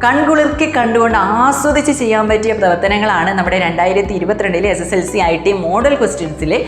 കൺകുളിർക്കി കണ്ടുകൊണ്ട് ആസ്വദിച്ച് ചെയ്യാൻ പറ്റിയ പ്രവർത്തനങ്ങളാണ് നമ്മുടെ 2022 SSLC IT മോഡൽ ക്വസ്റ്റ്യൻസിലെ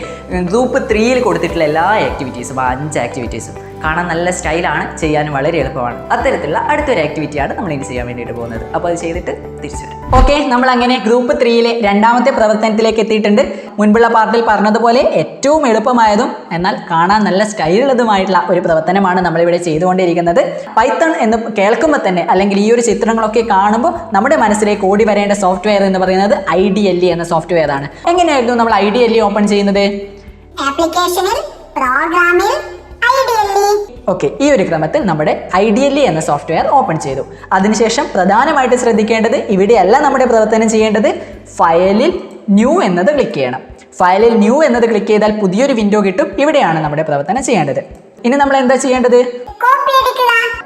ഗ്രൂപ്പ് 3 കൊടുത്തിട്ടുള്ള എല്ലാ ആക്ടിവിറ്റീസും 5 ആക്ടിവിറ്റീസും കാണാൻ നല്ല സ്റ്റൈലാണ്, ചെയ്യാൻ വളരെ എളുപ്പമാണ്. അത്തരത്തിലുള്ള അടുത്തൊരു ആക്ടിവിറ്റിയാണ് നമ്മൾ ഇനി ചെയ്യാൻ വേണ്ടിയിട്ട് പോകുന്നത്. അപ്പോൾ അത് ചെയ്തിട്ട് തിരിച്ചു വരും. ഓക്കെ, നമ്മൾ അങ്ങനെ ഗ്രൂപ്പ് 3 രണ്ടാമത്തെ പ്രവർത്തനത്തിലേക്ക് എത്തിയിട്ടുണ്ട്. മുൻപുള്ള പാർട്ടിൽ പറഞ്ഞതുപോലെ ഏറ്റവും എളുപ്പമായതും എന്നാൽ കാണാൻ നല്ല സ്റ്റൈലുള്ളതുമായിട്ടുള്ള ഒരു പ്രവർത്തനമാണ് നമ്മളിവിടെ ചെയ്തുകൊണ്ടിരിക്കുന്നത്. പൈത്തൺ എന്ന് കേൾക്കുമ്പോൾ തന്നെ അല്ലെങ്കിൽ ഈ ഒരു ചിത്രങ്ങളൊക്കെ കാണുമ്പോൾ നമ്മുടെ മനസ്സിലേക്ക് ഓടി വരേണ്ട സോഫ്റ്റ്വെയർ എന്ന് പറയുന്നത് IDLE എന്ന സോഫ്റ്റ്വെയർ ആണ്. എങ്ങനെയായിരുന്നു നമ്മൾ IDLE ഓപ്പൺ ചെയ്യുന്നത്? ആപ്ലിക്കേഷനിൽ, പ്രോഗ്രാമിൽ ഓക്കെ, ഈ ഒരു ക്രമത്തിൽ നമ്മുടെ IDLE എന്ന സോഫ്റ്റ്വെയർ ഓപ്പൺ ചെയ്തു. അതിനുശേഷം പ്രധാനമായിട്ട് ശ്രദ്ധിക്കേണ്ടത്, ഇവിടെയല്ല നമ്മുടെ പ്രവർത്തനം ചെയ്യേണ്ടത്, ഫയലിൽ ന്യൂ എന്നത് ക്ലിക്ക് ചെയ്യണം. ഫയലിൽ ന്യൂ എന്നത് ക്ലിക്ക് ചെയ്താൽ പുതിയൊരു വിൻഡോ കിട്ടും. ഇവിടെയാണ് നമ്മുടെ പ്രവർത്തനം ചെയ്യേണ്ടത്. ഇനി നമ്മൾ എന്താ ചെയ്യേണ്ടത്?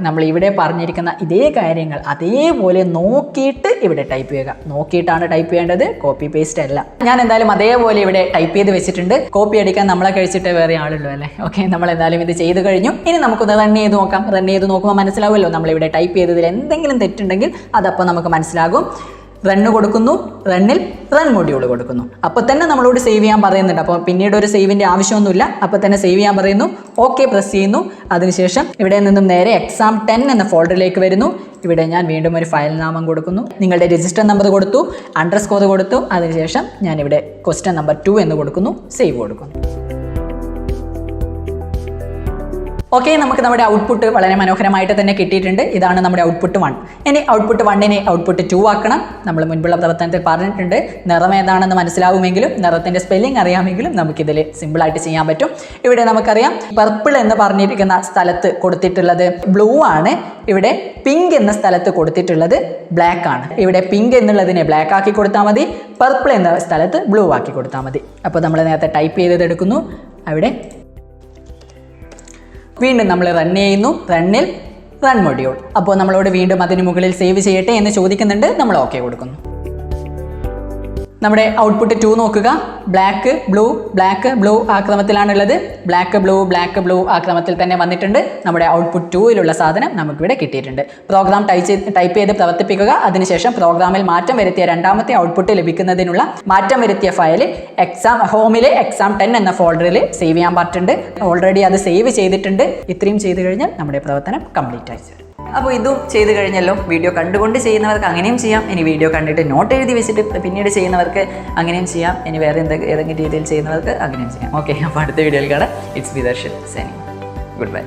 നമ്മൾ ഇവിടെ പറഞ്ഞിരിക്കുന്ന ഇതേ കാര്യങ്ങൾ അതേപോലെ നോക്കിയിട്ട് ഇവിടെ ടൈപ്പ് ചെയ്യുക. നോക്കിയിട്ടാണ് ടൈപ്പ് ചെയ്യേണ്ടത്, കോപ്പി പേസ്റ്റ് അല്ല. ഞാൻ എന്തായാലും അതേപോലെ ഇവിടെ ടൈപ്പ് ചെയ്ത് വെച്ചിട്ടുണ്ട്. കോപ്പി അടിക്കാൻ നമ്മളെ കഴിച്ചിട്ട് വേറെ ആളുള്ളൂ അല്ലേ? ഓക്കെ, നമ്മൾ എന്തായാലും ഇത് ചെയ്ത് കഴിഞ്ഞു. ഇനി നമുക്കൊന്ന് റൺ ചെയ്ത് നോക്കാം. റൺ ചെയ്ത് നോക്കുമ്പോൾ മനസ്സിലാവുമല്ലോ നമ്മളിവിടെ ടൈപ്പ് ചെയ്തതിൽ എന്തെങ്കിലും തെറ്റുണ്ടെങ്കിൽ അതപ്പോൾ നമുക്ക് മനസ്സിലാകും. റണ്ണ് കൊടുക്കുന്നു, റണ്ണിൽ റൺ മൊഡ്യൂൾ കൊടുക്കുന്നു. അപ്പോൾ തന്നെ നമ്മളോട് സേവ് ചെയ്യാൻ പറയുന്നുണ്ട്. അപ്പോൾ പിന്നീട് ഒരു സേവിൻ്റെ ആവശ്യമൊന്നുമില്ല. അപ്പോൾ തന്നെ സേവ് ചെയ്യാൻ പറയുന്നു. ഓക്കെ പ്രസ് ചെയ്യുന്നു. അതിനുശേഷം ഇവിടെ നിന്നും നേരെ exam 10 എന്ന ഫോൾഡറിലേക്ക് വരുന്നു. ഇവിടെ ഞാൻ വീണ്ടും ഒരു ഫയൽ നാമം കൊടുക്കുന്നു. നിങ്ങളുടെ രജിസ്റ്റർ നമ്പർ കൊടുത്തു, അണ്ടർസ്കോർ കൊടുത്തു. അതിനുശേഷം ഞാനിവിടെ ക്വസ്റ്റ്യൻ നമ്പർ 2 എന്ന് കൊടുക്കുന്നു, സേവ് കൊടുക്കുന്നു. ഓക്കെ, നമുക്ക് നമ്മുടെ ഔട്ട്പുട്ട് വളരെ മനോഹരമായിട്ട് തന്നെ കിട്ടിയിട്ടുണ്ട്. ഇതാണ് നമ്മുടെ ഔട്ട്പുട്ട് 1. ഇനി ഔട്ട്പുട്ട് 1നെ ഔട്ട്പുട്ട് 2 ആക്കണം. നമ്മൾ മുൻപുള്ള പ്രവർത്തനത്തിൽ പറഞ്ഞിട്ടുണ്ട്, നിറം ഏതാണെന്ന് മനസ്സിലാവുമെങ്കിലും നിറത്തിൻ്റെ സ്പെല്ലിംഗ് അറിയാമെങ്കിലും നമുക്കിതിൽ സിമ്പിളായിട്ട് ചെയ്യാൻ പറ്റും. ഇവിടെ നമുക്കറിയാം പർപ്പിൾ എന്ന് പറഞ്ഞിരിക്കുന്ന സ്ഥലത്ത് കൊടുത്തിട്ടുള്ളത് ബ്ലൂ ആണ്. ഇവിടെ പിങ്ക് എന്ന സ്ഥലത്ത് കൊടുത്തിട്ടുള്ളത് ബ്ലാക്ക് ആണ്. ഇവിടെ പിങ്ക് എന്നുള്ളതിനെ ബ്ലാക്ക് ആക്കി കൊടുത്താൽ മതി, പർപ്പിൾ എന്ന സ്ഥലത്ത് ബ്ലൂ ആക്കി കൊടുത്താൽ മതി. അപ്പോൾ നമ്മൾ നേരത്തെ ടൈപ്പ് ചെയ്തത് എടുക്കുന്നു. അവിടെ വീണ്ടും നമ്മൾ റൺ ചെയ്യുന്നു. റണ്ണിൽ റൺ മൊഡ്യൂൾ. അപ്പോൾ നമ്മളോട് വീണ്ടും അതിന് മുകളിൽ സേവ് ചെയ്യട്ടെ എന്ന് ചോദിക്കുന്നുണ്ട്. നമ്മൾ ഓക്കെ കൊടുക്കുന്നു. നമ്മുടെ ഔട്ട്പുട്ട് 2 നോക്കുക. ബ്ലാക്ക് ബ്ലൂ ആ ക്രമത്തിലാണുള്ളത്. ബ്ലാക്ക് ബ്ലൂ ആ ക്രമത്തിൽ തന്നെ വന്നിട്ടുണ്ട്. നമ്മുടെ ഔട്ട്പുട്ട് 2ലുള്ള സാധനം നമുക്കിവിടെ കിട്ടിയിട്ടുണ്ട്. പ്രോഗ്രാം ടൈപ്പ് ചെയ്ത് പ്രവർത്തിപ്പിക്കുക. അതിനുശേഷം പ്രോഗ്രാമിൽ മാറ്റം വരുത്തിയ രണ്ടാമത്തെ ഔട്ട്പുട്ട് ലഭിക്കുന്നതിനുള്ള മാറ്റം വരുത്തിയ ഫയൽ ഹോമിലെ exam 10 എന്ന ഫോൾഡറിൽ സേവ് ചെയ്യാൻ പറ്റുന്നുണ്ട്. ഓൾറെഡി അത് സേവ് ചെയ്തിട്ടുണ്ട്. ഇത്രയും ചെയ്ത് കഴിഞ്ഞാൽ നമ്മുടെ പ്രവർത്തനം കംപ്ലീറ്റ് ആയി. അപ്പോൾ ഇതും ചെയ്ത് കഴിഞ്ഞല്ലോ. വീഡിയോ കണ്ടുകൊണ്ട് ചെയ്യുന്നവർക്ക് അങ്ങനെയും ചെയ്യാം. ഇനി വീഡിയോ കണ്ടിട്ട് നോട്ട് എഴുതി വെച്ചിട്ട് പിന്നീട് ചെയ്യുന്നവർക്ക് അങ്ങനെയും ചെയ്യാം. ഇനി വേറെ ഏതെങ്കിലും രീതിയിൽ ചെയ്യുന്നവർക്ക് അങ്ങനെയും ചെയ്യാം. ഓക്കെ, അപ്പോൾ അടുത്ത വീഡിയോയിൽ കാണാം. It's B Darshan signing. Good bye.